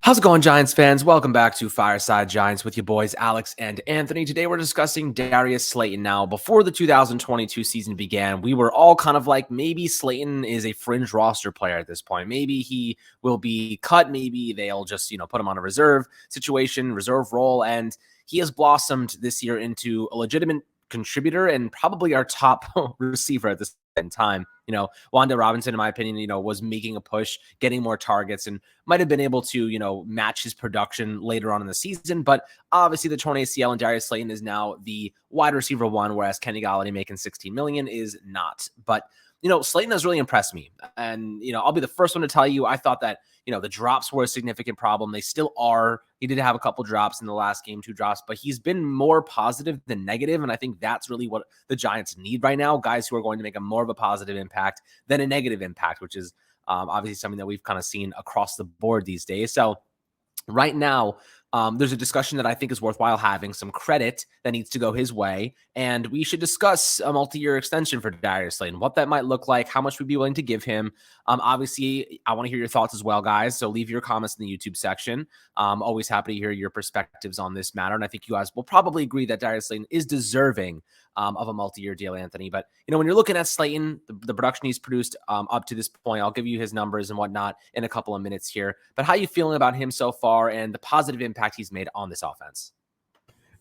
How's it going, Giants fans? Welcome back to Fireside Giants with your boys, Alex and Anthony. Today, we're discussing Darius Slayton. Now, before the 2022 season began, we were all kind of like, maybe Slayton is a fringe roster player at this point. Maybe he will be cut. Maybe they'll just, put him on a reserve situation, reserve role. And he has blossomed this year into a legitimate contributor and probably our top receiver at this time. Wanda Robinson, in my opinion, was making a push, getting more targets, and might have been able to, match his production later on in the season. But obviously, the torn ACL and Darius Slayton is now the wide receiver one, whereas Kenny Galladay making $16 million is not. But Slayton has really impressed me. And, I'll be the first one to tell you, I thought that, the drops were a significant problem. They still are. He did have a couple drops in the last game, 2 drops, but he's been more positive than negative. And I think that's really what the Giants need right now. Guys who are going to make a more of a positive impact than a negative impact, which is obviously something that we've kind of seen across the board these days. So right now, there's a discussion that I think is worthwhile having, some credit that needs to go his way, and we should discuss a multi-year extension for Darius Slayton, what that might look like, how much we'd be willing to give him. Obviously, I want to hear your thoughts as well, guys, so leave your comments in the YouTube section. Always happy to hear your perspectives on this matter, and I think you guys will probably agree that Darius Slayton is deserving of a multi-year deal, Anthony. But, when you're looking at Slayton, the production he's produced up to this point, I'll give you his numbers and whatnot in a couple of minutes here. But how are you feeling about him so far and the positive impact he's made on this offense?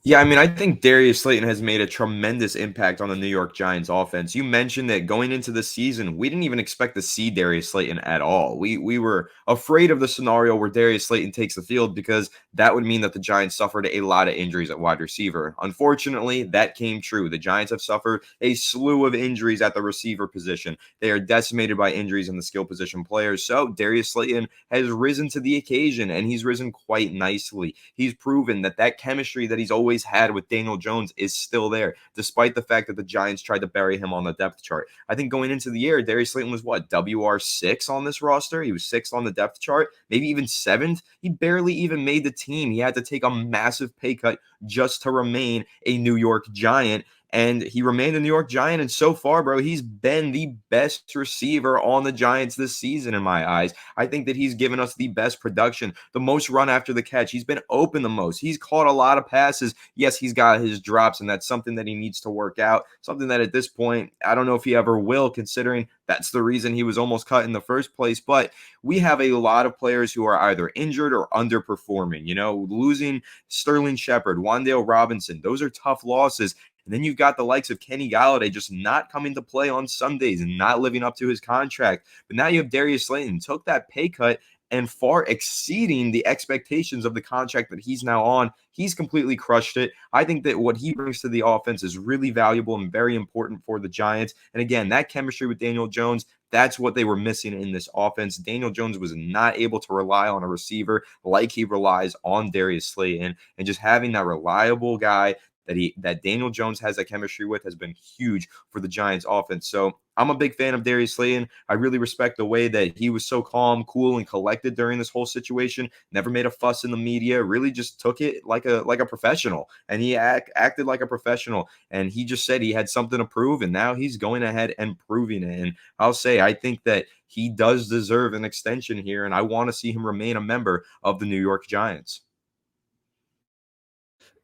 Yeah, I think Darius Slayton has made a tremendous impact on the New York Giants offense. You mentioned that going into the season, we didn't even expect to see Darius Slayton at all. We were afraid of the scenario where Darius Slayton takes the field because that would mean that the Giants suffered a lot of injuries at wide receiver. Unfortunately, that came true. The Giants have suffered a slew of injuries at the receiver position. They are decimated by injuries in the skill position players. So Darius Slayton has risen to the occasion, and he's risen quite nicely. He's proven that chemistry that he's always had with Daniel Jones is still there, despite the fact that the Giants tried to bury him on the depth chart. I think going into the year, Darius Slayton was what, WR6 on this roster? He was 6th on the depth chart, maybe even 7th. He barely even made the team. He had to take a massive pay cut just to remain a New York Giant. And he remained a New York Giant. And so far, bro, he's been the best receiver on the Giants this season in my eyes. I think that he's given us the best production, the most run after the catch. He's been open the most. He's caught a lot of passes. Yes, he's got his drops, and that's something that he needs to work out. Something that at this point, I don't know if he ever will, considering that's the reason he was almost cut in the first place. But we have a lot of players who are either injured or underperforming. Losing Sterling Shepard, Wan'Dale Robinson, those are tough losses. And then you've got the likes of Kenny Galladay just not coming to play on Sundays and not living up to his contract. But now you have Darius Slayton, took that pay cut and far exceeding the expectations of the contract that he's now on. He's completely crushed it. I think that what he brings to the offense is really valuable and very important for the Giants. And again, that chemistry with Daniel Jones, that's what they were missing in this offense. Daniel Jones was not able to rely on a receiver like he relies on Darius Slayton, and just having that reliable guy that Daniel Jones has that chemistry with has been huge for the Giants offense. So I'm a big fan of Darius Slayton. I really respect the way that he was so calm, cool, and collected during this whole situation. Never made a fuss in the media. Really just took it like a professional, and he acted like a professional. And he just said he had something to prove, and now he's going ahead and proving it. And I'll say I think that he does deserve an extension here, and I want to see him remain a member of the New York Giants.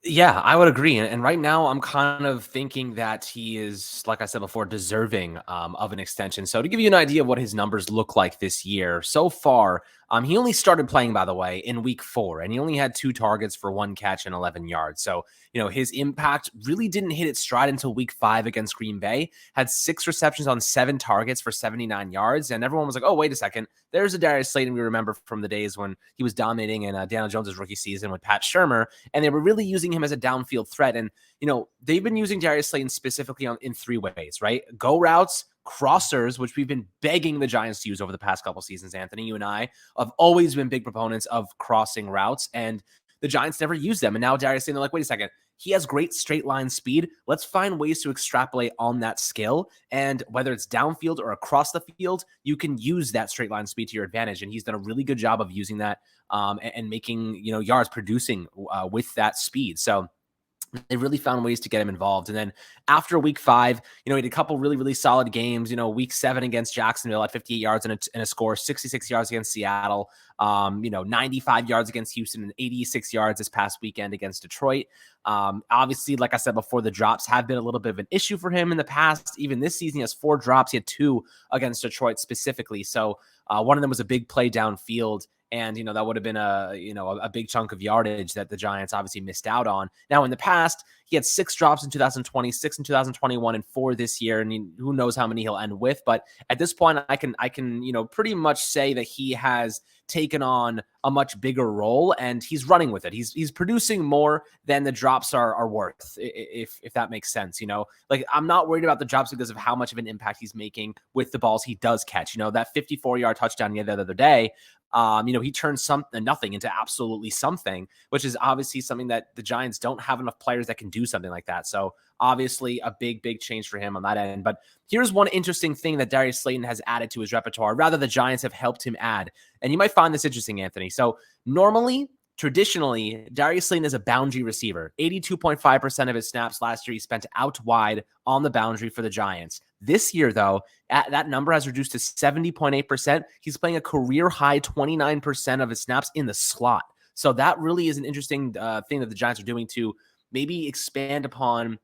Yeah, I would agree. And right now, I'm kind of thinking that he is, like I said before, deserving of an extension. So to give you an idea of what his numbers look like this year, so far, he only started playing, by the way, in week 4, and he only had 2 targets for 1 catch and 11 yards. So, his impact really didn't hit its stride until week 5 against Green Bay, had 6 receptions on 7 targets for 79 yards. And everyone was like, oh, wait a second. There's a Darius Slayton we remember from the days when he was dominating in Daniel Jones' rookie season with Pat Shurmur. And they were really using him as a downfield threat. And, they've been using Darius Slayton specifically in 3 ways, right? Go routes, crossers, which we've been begging the Giants to use over the past couple seasons. Anthony, you and I have always been big proponents of crossing routes, and the Giants never used them. And now Darius Slayton, they're like, wait a second, he has great straight line speed. Let's find ways to extrapolate on that skill. And whether it's downfield or across the field, you can use that straight line speed to your advantage. And he's done a really good job of using that and making, yards, producing with that speed. So They really found ways to get him involved. And then after week 5, he had a couple really, really solid games. Week 7 against Jacksonville at 58 yards and a score, 66 yards against Seattle, 95 yards against Houston, and 86 yards this past weekend against Detroit. Obviously, like I said before, the drops have been a little bit of an issue for him in the past. Even this season, he has 4 drops. He had 2 against Detroit specifically. So one of them was a big play downfield. And, that would have been a big chunk of yardage that the Giants obviously missed out on. Now, in the past, he had 6 drops in 2020, 6 in 2021, and 4 this year. And who knows how many he'll end with. But at this point, I can pretty much say that he has taken on a much bigger role and he's running with it. He's producing more than the drops are worth, if that makes sense. Like, I'm not worried about the drops because of how much of an impact he's making with the balls he does catch. That 54-yard touchdown the other day, he turned nothing into absolutely something, which is obviously something that the Giants don't have enough players that can do something like that. So obviously a big, big change for him on that end. But here's one interesting thing that Darius Slayton has added to his repertoire. Rather, the Giants have helped him add. And you might find this interesting, Anthony. So traditionally, Darius Slayton is a boundary receiver. 82.5% of his snaps last year he spent out wide on the boundary for the Giants. This year, though, that number has reduced to 70.8%. He's playing a career-high 29% of his snaps in the slot. So that really is an interesting thing that the Giants are doing to maybe expand upon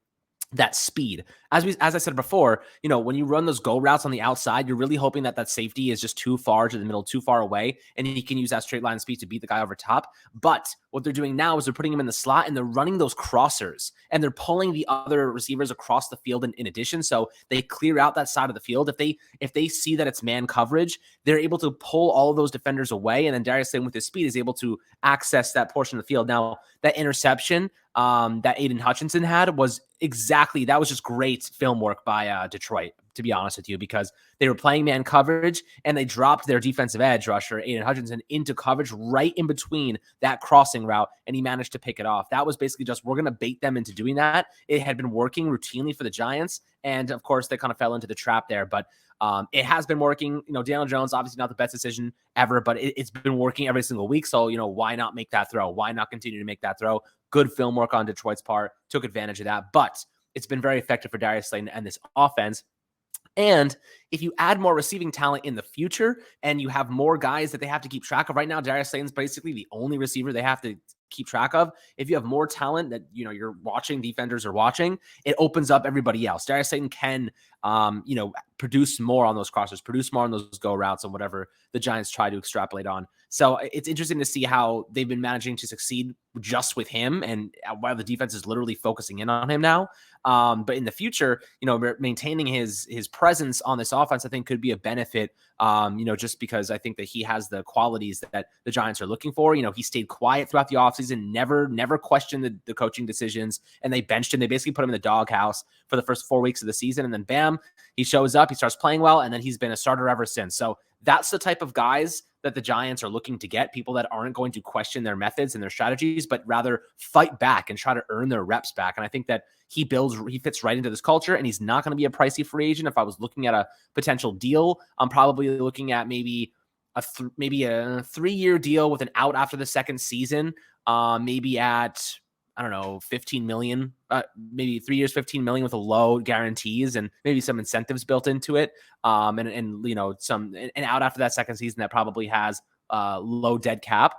that speed. As I said before, when you run those go routes on the outside, you're really hoping that safety is just too far to the middle, too far away, and he can use that straight line speed to beat the guy over top. But what they're doing now is they're putting him in the slot and they're running those crossers and they're pulling the other receivers across the field in addition. So they clear out that side of the field. If they see that it's man coverage, they're able to pull all of those defenders away. And then Darius Slayton with his speed is able to access that portion of the field. Now, that interception that Aiden Hutchinson had was just great film work by Detroit, to be honest with you, because they were playing man coverage and they dropped their defensive edge rusher, Aiden Hutchinson, into coverage right in between that crossing route, and he managed to pick it off. That was basically just, we're going to bait them into doing that. It had been working routinely for the Giants, and of course, they kind of fell into the trap there, but it has been working. Daniel Jones, obviously not the best decision ever, but it's been working every single week, so, why not make that throw? Why not continue to make that throw? Good film work on Detroit's part, took advantage of that, but it's been very effective for Darius Slayton and this offense. And if you add more receiving talent in the future and you have more guys that they have to keep track of, right now, Darius Slayton's basically the only receiver they have to keep track of. If you have more talent that, you're watching, defenders are watching, it opens up everybody else. Darius Slayton can, produce more on those crossers, produce more on those go routes and whatever the Giants try to extrapolate on. So it's interesting to see how they've been managing to succeed just with him and while the defense is literally focusing in on him now. But in the future, maintaining his presence on this offense, I think could be a benefit, just because I think that he has the qualities that the Giants are looking for. He stayed quiet throughout the offseason, never questioned the coaching decisions, and they benched him. They basically put him in the doghouse for the first 4 weeks of the season. And then bam, he shows up, he starts playing well, and then he's been a starter ever since. So that's the type of guys that the Giants are looking to get, people that aren't going to question their methods and their strategies, but rather fight back and try to earn their reps back. And I think that he fits right into this culture, and he's not going to be a pricey free agent. If I was looking at a potential deal, I'm probably looking at maybe a 3-year deal with an out after the second season, maybe at, I don't know, 15 million, maybe 3 years, 15 million with a low guarantees and maybe some incentives built into it. And some out after that second season that probably has low dead cap.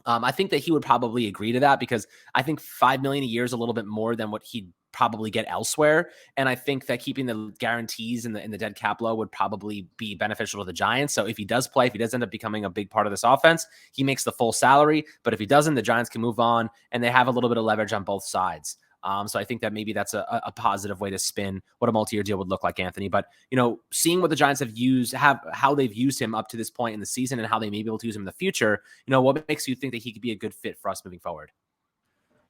I think that he would probably agree to that because I think $5 million a year is a little bit more than what he'd probably get elsewhere. And I think that keeping the guarantees and the dead cap low would probably be beneficial to the Giants. So if he does play, if he does end up becoming a big part of this offense, he makes the full salary. But if he doesn't, the Giants can move on and they have a little bit of leverage on both sides. So I think that maybe that's a positive way to spin what a multi-year deal would look like, Anthony. But, seeing what the Giants how they've used him up to this point in the season and how they may be able to use him in the future, what makes you think that he could be a good fit for us moving forward?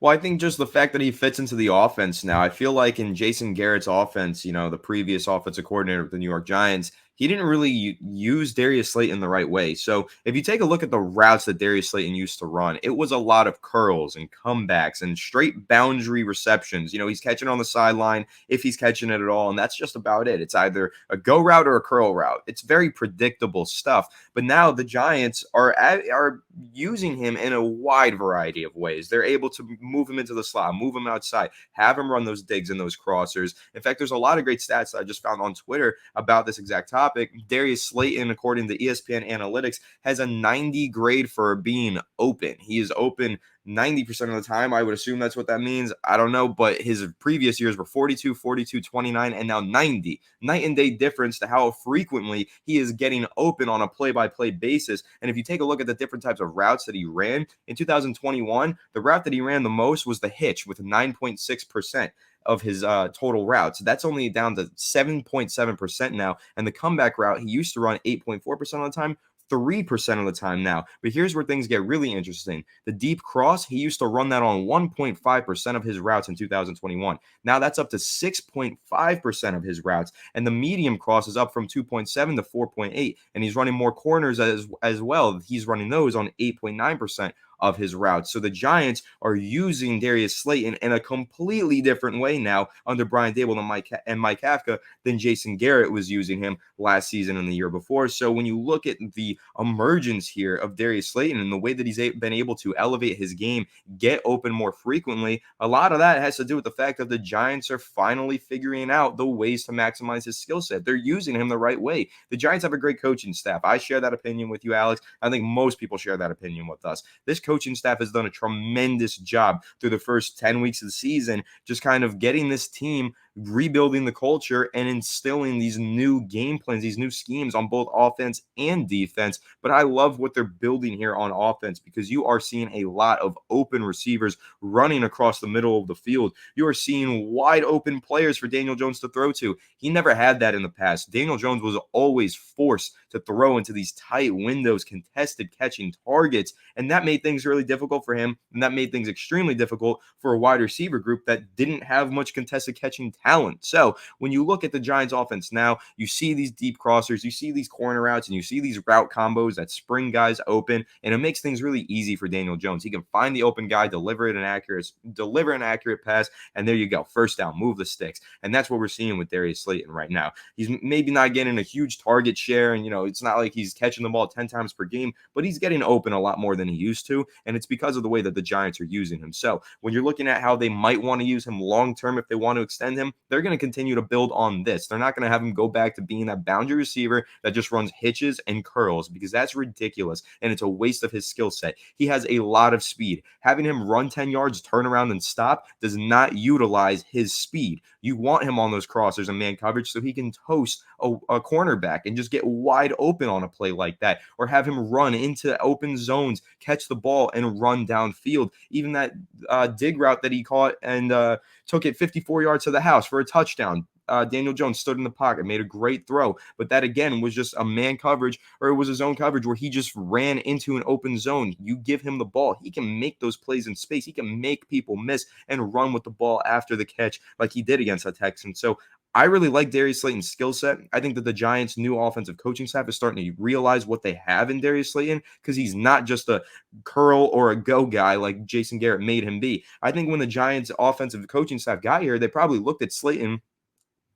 Well, I think just the fact that he fits into the offense now, I feel like in Jason Garrett's offense, the previous offensive coordinator of the New York Giants, he didn't really use Darius Slayton the right way. So if you take a look at the routes that Darius Slayton used to run, it was a lot of curls and comebacks and straight boundary receptions. He's catching on the sideline if he's catching it at all, and that's just about it. It's either a go route or a curl route. It's very predictable stuff. But now the Giants are using him in a wide variety of ways. They're able to move him into the slot, move him outside, have him run those digs and those crossers. In fact, there's a lot of great stats that I just found on Twitter about this exact topic. Darius Slayton, according to ESPN Analytics, has a 90 grade for being open. He is open 90% of the time. I would assume that's what that means. I don't know, but his previous years were 42, 42, 29, and now 90. Night and day difference to how frequently he is getting open on a play-by-play basis. And if you take a look at the different types of routes that he ran, in 2021, the route that he ran the most was the hitch with 9.6% of his total routes. That's only down to 7.7% now. And the comeback route, he used to run 8.4% of the time, 3% of the time now. But here's where things get really interesting. The deep cross, he used to run that on 1.5% of his routes in 2021. Now that's up to 6.5% of his routes. And the medium cross is up from 2.7 to 4.8. And he's running more corners as well. He's running those on 8.9% of his routes. So the Giants are using Darius Slayton in a completely different way now under Brian Daboll and Mike Kafka than Jason Garrett was using him last season and the year before. So when you look at the emergence here of Darius Slayton and the way that he's been able to elevate his game, get open more frequently, a lot of that has to do with the fact that the Giants are finally figuring out the ways to maximize his skill set. They're using him the right way. The Giants have a great coaching staff. I share that opinion with you, Alex. I think most people share that opinion with us. This coaching staff has done a tremendous job through the first 10 weeks of the season, just kind of getting this team rebuilding the culture and instilling these new game plans, these new schemes on both offense and defense. But I love what they're building here on offense because you are seeing a lot of open receivers running across the middle of the field. You are seeing wide open players for Daniel Jones to throw to. He never had that in the past. Daniel Jones was always forced to throw into these tight windows, contested catching targets, and that made things really difficult for him, and that made things extremely difficult for a wide receiver group that didn't have much contested catching talent. So when you look at the Giants offense now, you see these deep crossers, you see these corner routes, and you see these route combos that spring guys open, and it makes things really easy for Daniel Jones. He can find the open guy, deliver an accurate pass, and there you go. First down, move the sticks. And that's what we're seeing with Darius Slayton right now. He's maybe not getting a huge target share, and it's not like he's catching the ball 10 times per game, but he's getting open a lot more than he used to, and it's because of the way that the Giants are using him. So when you're looking at how they might want to use him long term, if they want to extend him, they're going to continue to build on this. They're not going to have him go back to being that boundary receiver that just runs hitches and curls, because that's ridiculous and it's a waste of his skill set. He has a lot of speed. Having him run 10 yards, turn around, and stop does not utilize his speed. You want him on those crossers and man coverage so he can toast a cornerback and just get wide open on a play like that, or have him run into open zones, catch the ball, and run downfield. Even that dig route that he caught and took it 54 yards to the house for a touchdown. Daniel Jones stood in the pocket, made a great throw, but that again was just a man coverage, or it was a zone coverage where he just ran into an open zone. You give him the ball, he can make those plays in space. He can make people miss and run with the ball after the catch like he did against the Texans. So I really like Darius Slayton's skill set. I think that the Giants' new offensive coaching staff is starting to realize what they have in Darius Slayton, because he's not just a curl or a go guy like Jason Garrett made him be. I think when the Giants' offensive coaching staff got here, they probably looked at Slayton,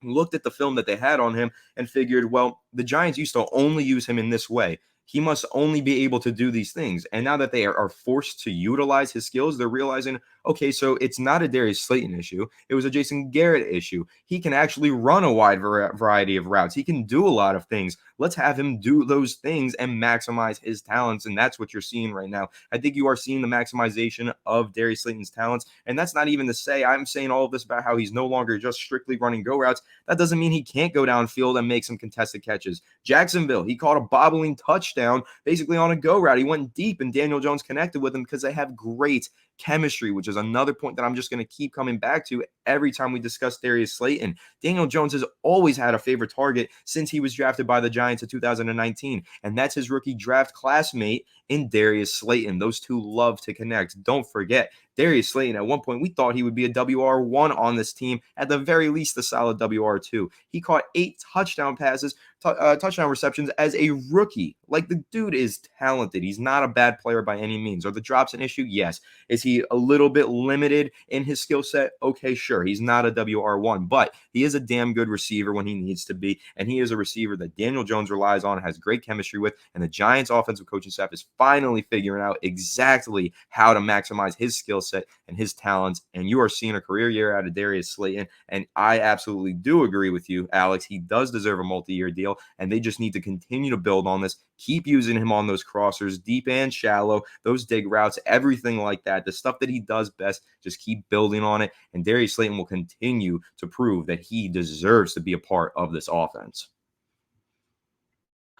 looked at the film that they had on him, and figured, well, the Giants used to only use him in this way. He must only be able to do these things. And now that they are forced to utilize his skills, they're realizing, okay, so it's not a Darius Slayton issue. It was a Jason Garrett issue. He can actually run a wide variety of routes. He can do a lot of things. Let's have him do those things and maximize his talents. And that's what you're seeing right now. I think you are seeing the maximization of Darius Slayton's talents. And that's not even to say I'm saying all of this about how he's no longer just strictly running go routes. That doesn't mean he can't go downfield and make some contested catches. Jacksonville, he caught a bobbling touchdown basically on a go route. He went deep and Daniel Jones connected with him because they have great chemistry, which is another point that I'm just going to keep coming back to every time we discuss Darius Slayton. Daniel Jones has always had a favorite target since he was drafted by the Giants in 2019, and that's his rookie draft classmate in Darius Slayton. Those two love to connect. Don't forget, Darius Slayton, at one point, we thought he would be a WR1 on this team, at the very least, a solid WR2. He caught 8 touchdown passes, touchdown receptions as a rookie. Like, the dude is talented. He's not a bad player by any means. Are the drops an issue? Yes. Is he a little bit limited in his skill set? Okay, sure. He's not a WR1, but he is a damn good receiver when he needs to be, and he is a receiver that Daniel Jones relies on, has great chemistry with, and the Giants offensive coaching staff is finally figuring out exactly how to maximize his skill set and his talents, and you are seeing a career year out of Darius Slayton, and I absolutely do agree with you, Alex. He does deserve a multi-year deal, and they just need to continue to build on this, keep using him on those crossers, deep and shallow, those dig routes, everything like that, the stuff that he does best, just keep building on it, and Darius Slayton will continue to prove that he deserves to be a part of this offense.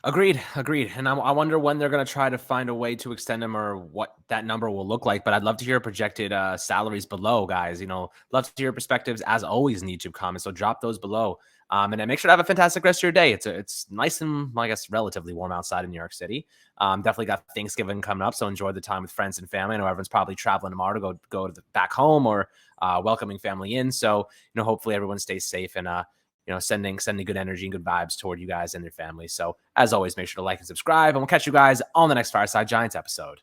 Agreed. And I wonder when they're going to try to find a way to extend him or what that number will look like. But I'd love to hear projected salaries below, guys. Love to hear your perspectives as always in the YouTube comments. So drop those below. And then make sure to have a fantastic rest of your day. It's nice and, I guess, relatively warm outside in New York City. Definitely got Thanksgiving coming up, so enjoy the time with friends and family. I know everyone's probably traveling tomorrow to go to back home or welcoming family in. So hopefully everyone stays safe and sending good energy and good vibes toward you guys and their families. So as always, make sure to like and subscribe, and we'll catch you guys on the next Fireside Giants episode.